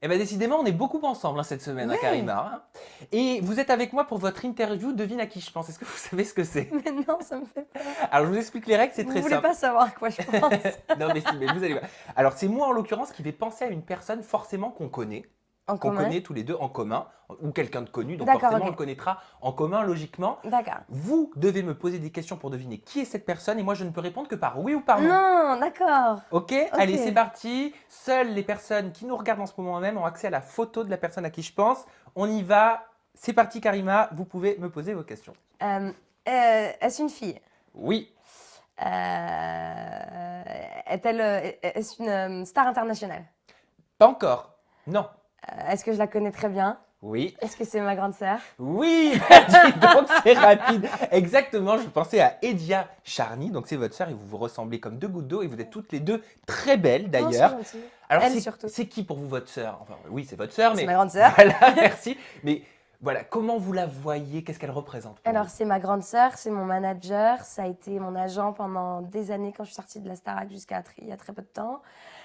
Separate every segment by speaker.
Speaker 1: Eh bien, décidément, on est beaucoup ensemble cette semaine,
Speaker 2: Ouais.
Speaker 1: Karima. Hein. Et vous êtes avec moi pour votre interview Devine à qui je pense. Est-ce que vous savez ce que c'est?
Speaker 2: Mais non, ça me fait peur.
Speaker 1: Alors, je vous explique les règles, c'est
Speaker 2: Vous
Speaker 1: très
Speaker 2: voulez
Speaker 1: simple.
Speaker 2: pas savoir à quoi je pense.
Speaker 1: Non, mais si, mais vous allez voir. Alors, c'est moi, en l'occurrence, qui vais penser à une personne forcément qu'on connaît.
Speaker 2: En
Speaker 1: Qu'on
Speaker 2: commun.
Speaker 1: connaît tous les deux en commun, ou quelqu'un de connu, donc
Speaker 2: D'accord,
Speaker 1: forcément
Speaker 2: ok.
Speaker 1: on le connaîtra en commun logiquement.
Speaker 2: D'accord.
Speaker 1: Vous devez me poser des questions pour deviner qui est cette personne et moi je ne peux répondre que par oui ou par non.
Speaker 2: Non, d'accord.
Speaker 1: Ok, allez c'est parti. Seules les personnes qui nous regardent en ce moment même ont accès à la photo de la personne à qui je pense. On y va, c'est parti Karima, vous pouvez me poser vos questions.
Speaker 2: Est-ce une fille?
Speaker 1: Oui,
Speaker 2: Est-ce une star internationale?
Speaker 1: pas encore. Non.
Speaker 2: Est-ce que je la connais très bien?
Speaker 1: Oui.
Speaker 2: Est-ce que c'est ma grande sœur?
Speaker 1: Oui, dis donc c'est rapide. Exactement, je pensais à Edia Charny, donc c'est votre sœur et vous vous ressemblez comme deux gouttes d'eau et vous êtes toutes les deux très belles d'ailleurs.
Speaker 2: Oh, c'est gentil.
Speaker 1: Alors
Speaker 2: Elle surtout.
Speaker 1: c'est qui pour vous votre sœur? Enfin oui, c'est votre sœur, mais
Speaker 2: C'est ma grande sœur.
Speaker 1: voilà, merci. Mais voilà, comment vous la voyez? Qu'est-ce qu'elle représente pour
Speaker 2: Alors,
Speaker 1: vous?
Speaker 2: c'est ma grande sœur, c'est mon manager, ça a été mon agent pendant des années quand je suis sortie de la Starac jusqu'à il y a très peu de temps.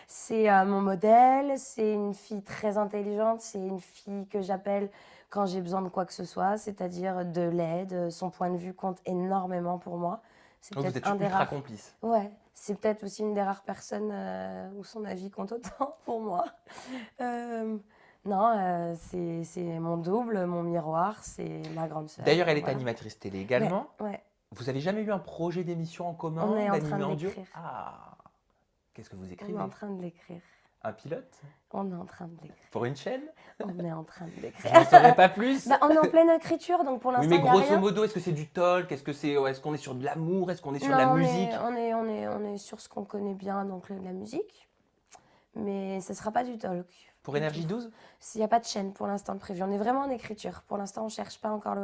Speaker 2: C'est mon modèle, c'est une fille très intelligente, c'est une fille que j'appelle quand j'ai besoin de quoi que ce soit, c'est-à-dire de l'aide. Son point de vue compte énormément pour moi. C'est
Speaker 1: Donc vous
Speaker 2: peut-être
Speaker 1: êtes
Speaker 2: un des
Speaker 1: ultra
Speaker 2: rares.
Speaker 1: complice.
Speaker 2: Ouais, c'est peut-être aussi une des rares personnes où son avis compte autant pour moi. Non, c'est mon double, mon miroir, c'est ma grande sœur.
Speaker 1: D'ailleurs, elle est
Speaker 2: Voilà.
Speaker 1: animatrice télé également.
Speaker 2: Ouais.
Speaker 1: Vous avez jamais eu un projet d'émission en commun,
Speaker 2: On est en train
Speaker 1: d'animer
Speaker 2: de
Speaker 1: en duo?
Speaker 2: l'écrire.
Speaker 1: Ah, qu'est-ce que vous
Speaker 2: On
Speaker 1: écrivez?
Speaker 2: est en train de l'écrire.
Speaker 1: Un pilote?
Speaker 2: On est en train de l'écrire.
Speaker 1: Pour une chaîne?
Speaker 2: On est en train de
Speaker 1: Je
Speaker 2: l'écrire.
Speaker 1: n'en saurais pas plus.
Speaker 2: Bah, on est en pleine écriture, donc pour
Speaker 1: Oui,
Speaker 2: l'instant,
Speaker 1: mais
Speaker 2: il n'y a
Speaker 1: grosso
Speaker 2: rien.
Speaker 1: modo, est-ce que c'est du talk? Est-ce qu'on est sur de l'amour? Est-ce qu'on est sur
Speaker 2: Non,
Speaker 1: de la
Speaker 2: on
Speaker 1: musique?
Speaker 2: on est sur ce qu'on connaît bien, donc la musique. Mais ce ne sera pas du talk.
Speaker 1: Pour Énergie 12?
Speaker 2: Il n'y a pas de chaîne pour l'instant de prévu. On est vraiment en écriture. Pour l'instant, on cherche pas encore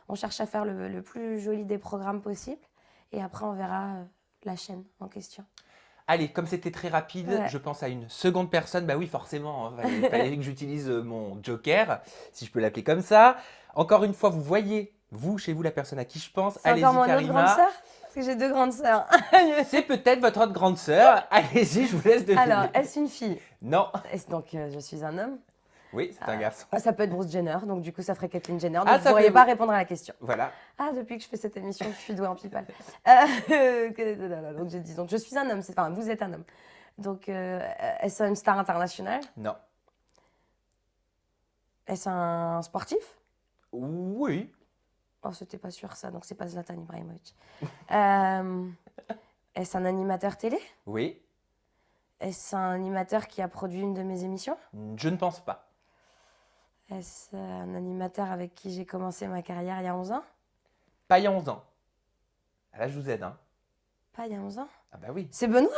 Speaker 2: on cherche à faire le plus joli des programmes possibles. Et après, on verra la chaîne en question.
Speaker 1: Allez, comme c'était très rapide,
Speaker 2: Ouais.
Speaker 1: je pense à une seconde personne. Bah oui, forcément, il fallait que j'utilise mon joker, si je peux l'appeler comme ça. Encore une fois, vous voyez, vous, chez vous, la personne à qui je pense.
Speaker 2: C'est
Speaker 1: Allez-y,
Speaker 2: encore mon autre grande
Speaker 1: Karima.
Speaker 2: sœur? Parce que j'ai deux grandes sœurs.
Speaker 1: C'est peut-être votre autre grande sœur. Allez-y, je vous laisse deviner.
Speaker 2: Alors, est-ce une fille?
Speaker 1: Non.
Speaker 2: Donc, je suis un homme.
Speaker 1: Oui, c'est un garçon.
Speaker 2: Ça peut être Bruce Jenner, donc du coup, ça ferait Caitlyn Jenner. Donc,
Speaker 1: Ah,
Speaker 2: vous
Speaker 1: ça
Speaker 2: ne pourriez
Speaker 1: peut-
Speaker 2: pas répondre à la question.
Speaker 1: Voilà.
Speaker 2: Ah, depuis que je fais cette émission, je suis douée en people. Donc, j'ai dit, donc, je suis un homme. Enfin, vous êtes un homme. Donc, est-ce une star internationale?
Speaker 1: Non.
Speaker 2: Est-ce un sportif?
Speaker 1: Oui.
Speaker 2: Oh, c'était pas sûr ça, donc c'est pas Zlatan Ibrahimovic. Est-ce un animateur télé?
Speaker 1: Oui.
Speaker 2: Est-ce un animateur qui a produit une de mes émissions?
Speaker 1: Je ne pense pas.
Speaker 2: Est-ce un animateur avec qui j'ai commencé ma carrière il y a 11 ans?
Speaker 1: Pas il y a 11 ans. Là, je vous aide. Hein.
Speaker 2: Pas il y a 11 ans?
Speaker 1: Ah bah oui.
Speaker 2: C'est Benoît?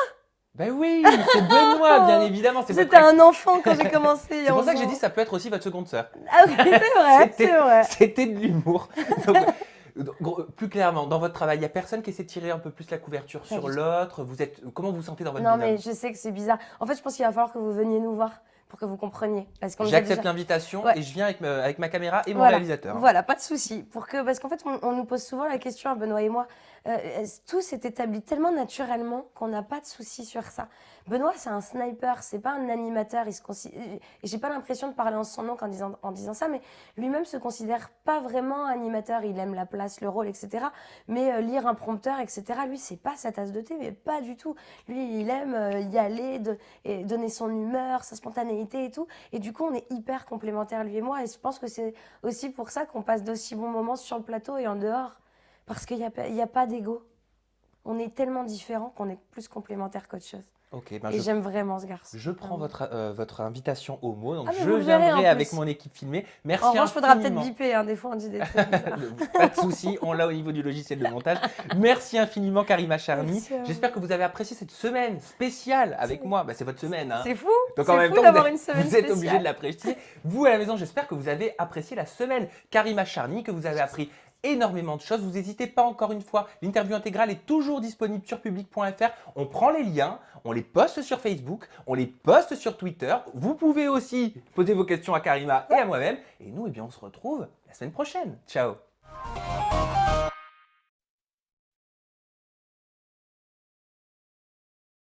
Speaker 1: Bah oui, c'est Benoît, bien évidemment. C'est
Speaker 2: J'étais
Speaker 1: votre
Speaker 2: un enfant quand j'ai commencé il y
Speaker 1: C'est
Speaker 2: a
Speaker 1: pour
Speaker 2: 11
Speaker 1: ça que j'ai
Speaker 2: ans.
Speaker 1: dit ça peut être aussi votre seconde sœur.
Speaker 2: Ah oui, c'est vrai, c'est vrai.
Speaker 1: C'était de l'humour. Plus clairement, dans votre travail, il n'y a personne qui essaie de tirer un peu plus la couverture
Speaker 2: Pas
Speaker 1: sur
Speaker 2: du tout.
Speaker 1: l'autre. Comment vous vous sentez dans votre
Speaker 2: Non,
Speaker 1: binôme?
Speaker 2: mais je sais que c'est bizarre. En fait, je pense qu'il va falloir que vous veniez nous voir pour que vous compreniez. Parce qu'on nous a
Speaker 1: J'accepte
Speaker 2: déjà-
Speaker 1: l'invitation
Speaker 2: Ouais.
Speaker 1: et je viens avec ma caméra et mon
Speaker 2: Voilà.
Speaker 1: réalisateur.
Speaker 2: Voilà, pas de souci. Parce qu'en fait, on nous pose souvent la question à Benoît et moi. Tout s'est établi tellement naturellement qu'on n'a pas de souci sur ça. Benoît, c'est un sniper, c'est pas un animateur. Et j'ai pas l'impression de parler en son nom en disant ça, mais lui-même se considère pas vraiment animateur. Il aime la place, le rôle, etc. Mais lire un prompteur, etc. Lui, c'est pas sa tasse de thé, mais pas du tout. Lui, il aime y aller, et donner son humeur, sa spontanéité et tout. Et du coup, on est hyper complémentaires, lui et moi. Et je pense que c'est aussi pour ça qu'on passe d'aussi bons moments sur le plateau et en dehors. Parce qu'il n'y a pas d'ego. On est tellement différents qu'on est plus complémentaires qu'autre chose.
Speaker 1: Ok, ben
Speaker 2: Et j'aime vraiment ce garçon.
Speaker 1: je prends votre invitation au mot. Donc
Speaker 2: Ah, mais
Speaker 1: je
Speaker 2: vous le verrez,
Speaker 1: viendrai
Speaker 2: en
Speaker 1: avec
Speaker 2: plus.
Speaker 1: mon équipe filmée. Merci
Speaker 2: En revanche, il faudra peut-être
Speaker 1: infiniment.
Speaker 2: biper. Des fois, on dit des trucs bizarres.
Speaker 1: Pas de souci, on l'a au niveau du logiciel de montage. Merci infiniment Karima Charny.
Speaker 2: Merci à vous.
Speaker 1: J'espère que vous avez apprécié cette semaine spéciale avec moi. Bah, c'est votre semaine. Hein.
Speaker 2: C'est fou.
Speaker 1: Donc
Speaker 2: C'est
Speaker 1: en même
Speaker 2: fou
Speaker 1: temps,
Speaker 2: d'avoir
Speaker 1: vous êtes,
Speaker 2: une semaine
Speaker 1: vous êtes obligé
Speaker 2: spéciale.
Speaker 1: de l'apprécier. Vous à la maison, j'espère que vous avez apprécié la semaine Karima Charny, que vous avez appris énormément de choses. Vous n'hésitez pas encore une fois. L'interview intégrale est toujours disponible sur public.fr. On prend les liens, on les poste sur Facebook, on les poste sur Twitter. Vous pouvez aussi poser vos questions à Karima et à moi-même. Et nous, eh bien, on se retrouve la semaine prochaine. Ciao.